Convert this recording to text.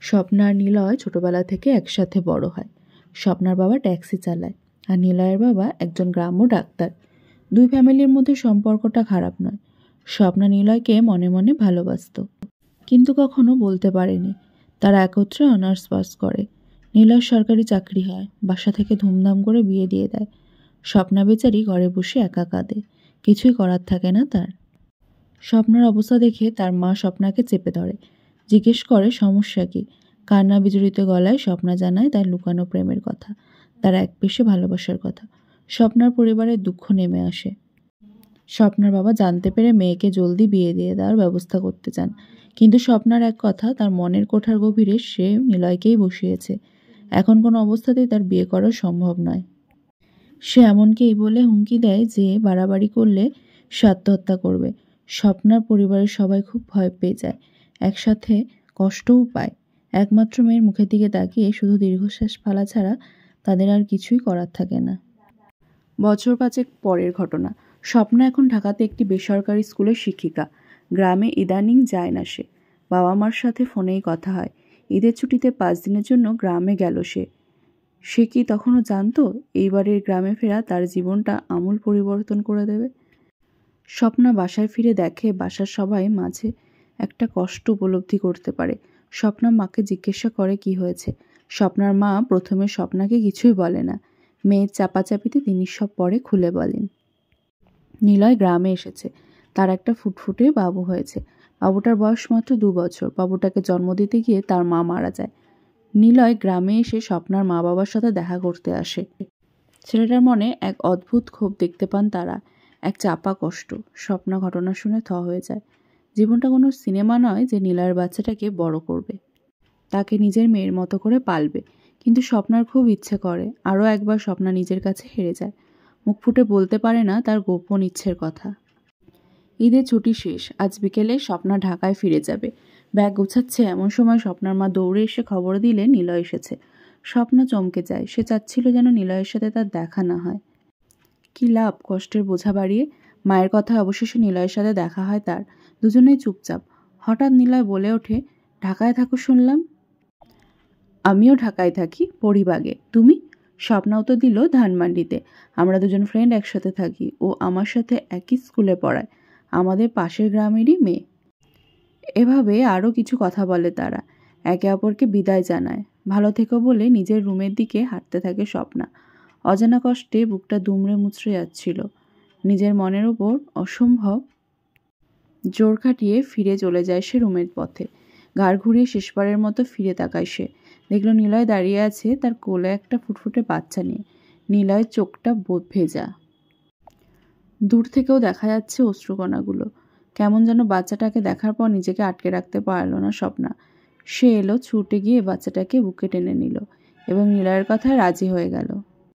স্বপ্না আর নিলয় ছোটবেলা থেকে একসাথে বড় হয়। স্বপ্নার বাবা ট্যাক্সি চালায় আর নিলয়ের বাবা একজন গ্রাম্য ডাক্তার। দুই ফ্যামিলির মধ্যে সম্পর্কটা খারাপ নয়। স্বপ্না নিলয়কে মনে মনে ভালোবাসতো, কিন্তু কখনো বলতে পারেনি। তারা একত্রে অনার্স পাস করে। নিলয় সরকারি চাকরি হয়, বাসা থেকে ধুমধাম করে বিয়ে দিয়ে দেয়। স্বপ্না বেচারি ঘরে বসে একা কাঁদে, কিছুই করার থাকে না তার। স্বপ্নার অবস্থা দেখে তার মা স্বপ্নাকে চেপে ধরে, জিজ্ঞেস করে সমস্যা কি। কান্না বিজড়িত গলায় স্বপ্না জানায় তার লুকানো প্রেমের কথা, তার এক পেশে ভালোবাসার কথা। স্বপ্নার পরিবারের দুঃখ নেমে আসে। স্বপ্নার বাবা জানতে পেরে মেয়েকে জলদি বিয়ে দিয়ে দেওয়ার ব্যবস্থা করতে চান, কিন্তু স্বপ্নার এক কথা তার মনের কোঠার গভীরে সে নিলয়কেই বসিয়েছে। এখন কোনো অবস্থাতেই তার বিয়ে করা সম্ভব নয়। সে এমনকি এই বলে হুমকি দেয় যে বাড়াবাড়ি করলে সে আত্মহত্যা করবে। স্বপ্নার পরিবারের সবাই খুব ভয় পেয়ে যায়, একসাথে কষ্টও পায়। একমাত্র মেয়ের মুখের দিকে তাকিয়ে শুধু দীর্ঘশ্বাস ফেলা ছাড়া তাদের আর কিছুই করার থাকে না। বছর 5 পরের ঘটনা। স্বপ্না এখন ঢাকাতে একটি বেসরকারি স্কুলের শিক্ষিকা। গ্রামে ইদানিং যায় না সে। বাবা মার সাথে ফোনেই কথা হয়। ঈদের ছুটিতে 5 দিনের জন্য গ্রামে গেল সে। সে কি তখনও জানতো এইবারের গ্রামে ফেরা তার জীবনটা আমূল পরিবর্তন করে দেবে? স্বপ্না বাসায় ফিরে দেখে বাসার সবাই মাঝে একটা কষ্ট উপলব্ধি করতে পারে। স্বপ্না মাকে জিজ্ঞাসা করে কি হয়েছে। স্বপ্নার মা প্রথমে স্বপ্নাকে কিছুই বলে না। মেয়ের চাপাচাপিতে তিনি সব পরে খুলে বলেন। নিলয় গ্রামে এসেছে, তার একটা ফুটফুটে বাবু হয়েছে। বাবুটার বয়স মাত্র 2 বছর। বাবুটাকে জন্ম দিতে গিয়ে তার মা মারা যায়। নিলয় গ্রামে এসে স্বপ্নার মা বাবার সাথে দেখা করতে আসে। ছেলেটার মনে এক অদ্ভুত ক্ষোভ দেখতে পান তারা, এক চাপা কষ্ট। স্বপ্না ঘটনা শুনে থ হয়ে যায়। জীবনটা কোনো সিনেমা নয় যে নিলয়ের বাচ্চাটাকে বড় করবে, তাকে নিজের মেয়ের মতো করে পালবে। কিন্তু স্বপ্নার খুব ইচ্ছে করে আরও একবার স্বপ্না নিজের কাছে হেরে যায়। মুখ ফুটে বলতে পারে না তার গোপন ইচ্ছের কথা। ঈদের ছুটি শেষ। আজ বিকেলে স্বপ্না ঢাকায় ফিরে যাবে। ব্যাগ গোছাচ্ছে এমন সময় স্বপ্নার মা দৌড়ে এসে খবর দিলে নিলয় এসেছে। স্বপ্না চমকে যায়। সে চাচ্ছিল যেন নিলয়ের সাথে তার দেখা না হয়। কি লাভ কষ্টের বোঝা বাড়িয়ে। মায়ের কথায় অবশেষে নিলয়ের সাথে দেখা হয় তার। দুজনেই চুপচাপ। হঠাৎ নিলয় বলে ওঠে, ঢাকায় থাকো শুনলাম। আমিও ঢাকায় থাকি, পরিবাগে। তুমি? স্বপ্না উত্তর দিল, ধানমান্ডিতে। আমরা দুজন ফ্রেন্ড একসাথে থাকি। ও আমার সাথে একই স্কুলে পড়ায়, আমাদের পাশের গ্রামেরই মেয়ে। এভাবে আরও কিছু কথা বলে তারা, একে অপরকে বিদায় জানায়। ভালো থেকো বলে নিজের রুমের দিকে হাঁটতে থাকে স্বপ্না। অজানা কষ্টে বুকটা দুমড়ে মুচড়ে যাচ্ছিল। নিজের মনের উপর অসম্ভব জোর খাটিয়ে ফিরে চলে যায় সে রুমের পথে। ঘাড় ঘুরিয়ে শেষবারের মতো ফিরে তাকায় সে। দেখল নিলয় দাঁড়িয়ে আছে তার কোলে একটা ফুটফুটে বাচ্চা নিয়ে। নিলয়ের চোখটা ভেজা, দূর থেকেও দেখা যাচ্ছে অশ্রুকণাগুলো। কেমন যেন বাচ্চাটাকে দেখার পর নিজেকে আটকে রাখতে পারল না স্বপ্না। সে এলো, ছুটে গিয়ে বাচ্চাটাকে বুকে টেনে নিল এবং নিলয়ের কথায় রাজি হয়ে গেল।